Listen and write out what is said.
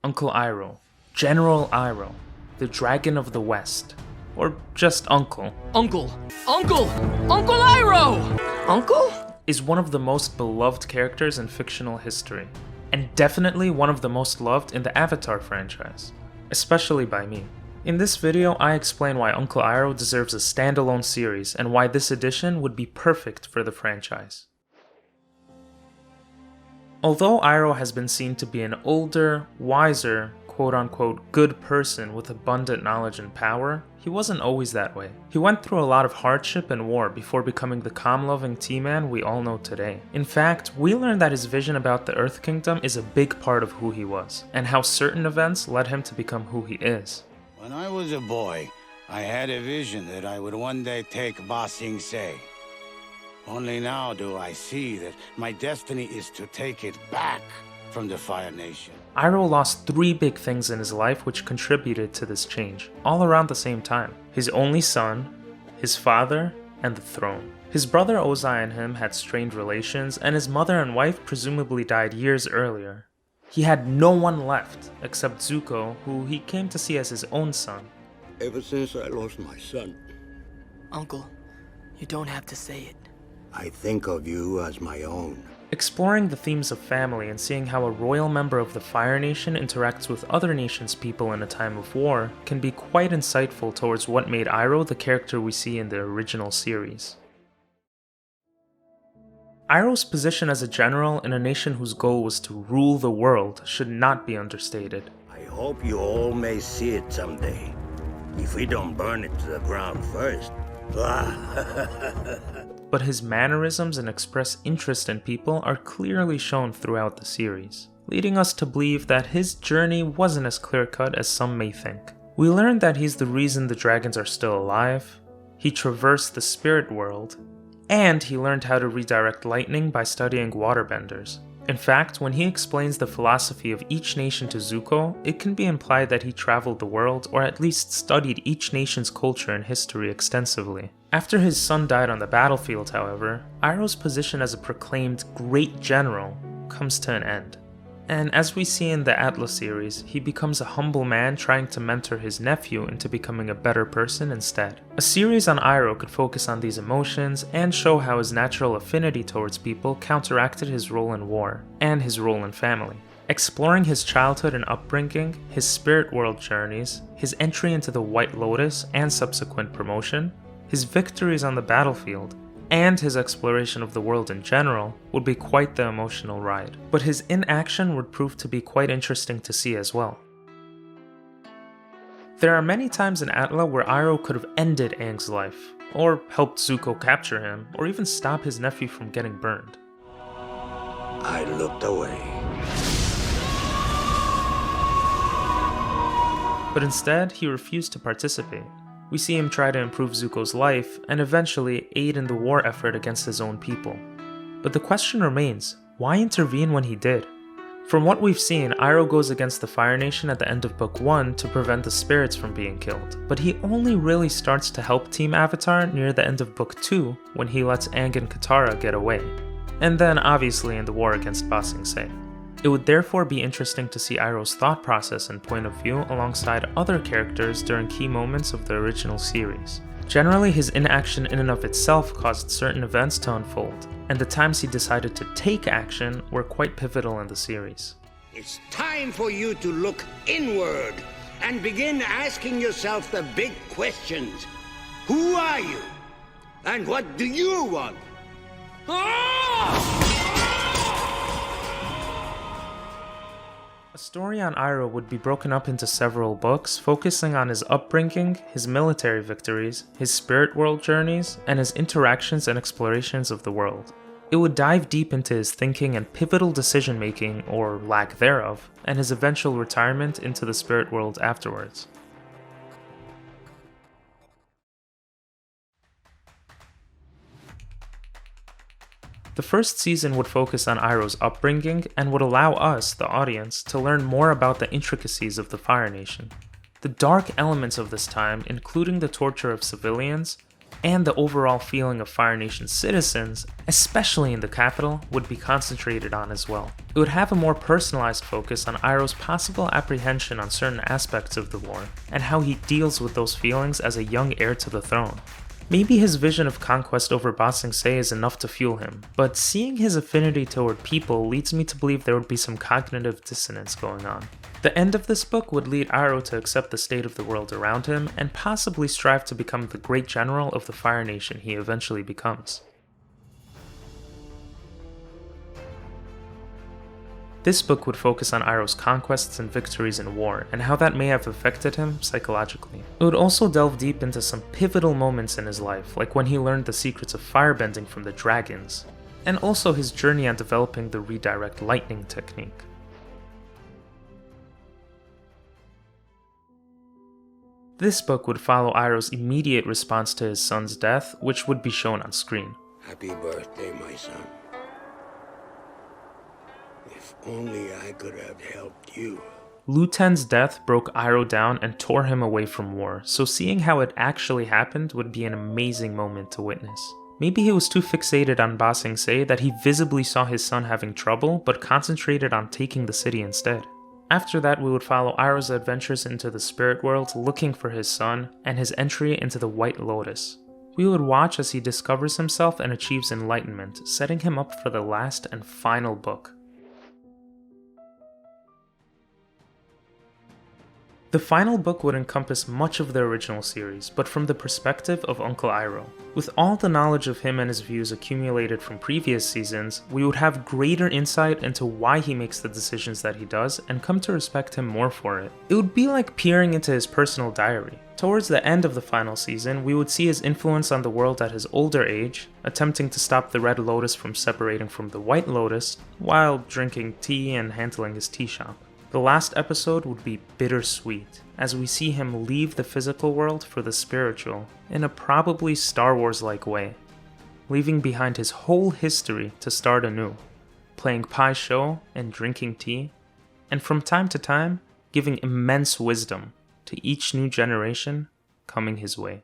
Uncle Iroh, General Iroh, the Dragon of the West, or just Uncle. Uncle Iroh! Uncle? Is one of the most beloved characters in fictional history, and definitely one of the most loved in the Avatar franchise, especially by me. In this video, I explain why Uncle Iroh deserves a standalone series and why this edition would be perfect for the franchise. Although Iroh has been seen to be an older, wiser, quote-unquote good person with abundant knowledge and power, he wasn't always that way. He went through a lot of hardship and war before becoming the calm-loving T-Man we all know today. In fact, we learned that his vision about the Earth Kingdom is a big part of who he was, and how certain events led him to become who he is. When I was a boy, I had a vision that I would one day take Ba Sing Se. Only now do I see that my destiny is to take it back from the Fire Nation. Iroh lost 3 big things in his life which contributed to this change, all around the same time. His only son, his father, and the throne. His brother Ozai and him had strained relations, and his mother and wife presumably died years earlier. He had no one left, except Zuko, who he came to see as his own son. Ever since I lost my son, Uncle, you don't have to say it. I think of you as my own. Exploring the themes of family and seeing how a royal member of the Fire Nation interacts with other nations' people in a time of war can be quite insightful towards what made Iroh the character we see in the original series. Iroh's position as a general in a nation whose goal was to rule the world should not be understated. I hope you all may see it someday, if we don't burn it to the ground first. But his mannerisms and expressed interest in people are clearly shown throughout the series, leading us to believe that his journey wasn't as clear-cut as some may think. We learned that he's the reason the dragons are still alive, he traversed the spirit world, and he learned how to redirect lightning by studying waterbenders. In fact, when he explains the philosophy of each nation to Zuko, it can be implied that he traveled the world or at least studied each nation's culture and history extensively. After his son died on the battlefield, however, Iroh's position as a proclaimed great general comes to an end. And as we see in the ATLA series, he becomes a humble man trying to mentor his nephew into becoming a better person instead. A series on Iroh could focus on these emotions and show how his natural affinity towards people counteracted his role in war, and his role in family. Exploring his childhood and upbringing, his spirit world journeys, his entry into the White Lotus and subsequent promotion, his victories on the battlefield, and his exploration of the world in general would be quite the emotional ride. But his inaction would prove to be quite interesting to see as well. There are many times in ATLA where Iroh could have ended Aang's life, or helped Zuko capture him, or even stop his nephew from getting burned. I looked away. But instead, he refused to participate. We see him try to improve Zuko's life, and eventually aid in the war effort against his own people. But the question remains, why intervene when he did? From what we've seen, Iroh goes against the Fire Nation at the end of Book 1 to prevent the spirits from being killed, but he only really starts to help Team Avatar near the end of Book 2 when he lets Aang and Katara get away, and then obviously in the war against Ba Sing Se. It would therefore be interesting to see Iroh's thought process and point of view alongside other characters during key moments of the original series. Generally, his inaction in and of itself caused certain events to unfold, and the times he decided to take action were quite pivotal in the series. It's time for you to look inward and begin asking yourself the big questions. Who are you? And what do you want? A story on Iroh would be broken up into several books, focusing on his upbringing, his military victories, his spirit world journeys, and his interactions and explorations of the world. It would dive deep into his thinking and pivotal decision making, or lack thereof, and his eventual retirement into the spirit world afterwards. The first season would focus on Iroh's upbringing and would allow us, the audience, to learn more about the intricacies of the Fire Nation. The dark elements of this time, including the torture of civilians, and the overall feeling of Fire Nation citizens, especially in the capital, would be concentrated on as well. It would have a more personalized focus on Iroh's possible apprehension on certain aspects of the war, and how he deals with those feelings as a young heir to the throne. Maybe his vision of conquest over Ba Sing Se is enough to fuel him, but seeing his affinity toward people leads me to believe there would be some cognitive dissonance going on. The end of this book would lead Iroh to accept the state of the world around him and possibly strive to become the great general of the Fire Nation he eventually becomes. This book would focus on Iroh's conquests and victories in war, and how that may have affected him psychologically. It would also delve deep into some pivotal moments in his life, like when he learned the secrets of firebending from the dragons, and also his journey on developing the redirect lightning technique. This book would follow Iroh's immediate response to his son's death, which would be shown on screen. Happy birthday, my son. If only I could have helped you. Lu Ten's death broke Iroh down and tore him away from war, so seeing how it actually happened would be an amazing moment to witness. Maybe he was too fixated on Ba Sing Se that he visibly saw his son having trouble, but concentrated on taking the city instead. After that, we would follow Iroh's adventures into the spirit world looking for his son, and his entry into the White Lotus. We would watch as he discovers himself and achieves enlightenment, setting him up for the last and final book. The final book would encompass much of the original series, but from the perspective of Uncle Iroh. With all the knowledge of him and his views accumulated from previous seasons, we would have greater insight into why he makes the decisions that he does and come to respect him more for it. It would be like peering into his personal diary. Towards the end of the final season, we would see his influence on the world at his older age, attempting to stop the Red Lotus from separating from the White Lotus, while drinking tea and handling his tea shop. The last episode would be bittersweet, as we see him leave the physical world for the spiritual, in a probably Star Wars-like way, leaving behind his whole history to start anew, playing Pai Sho and drinking tea, and from time to time, giving immense wisdom to each new generation coming his way.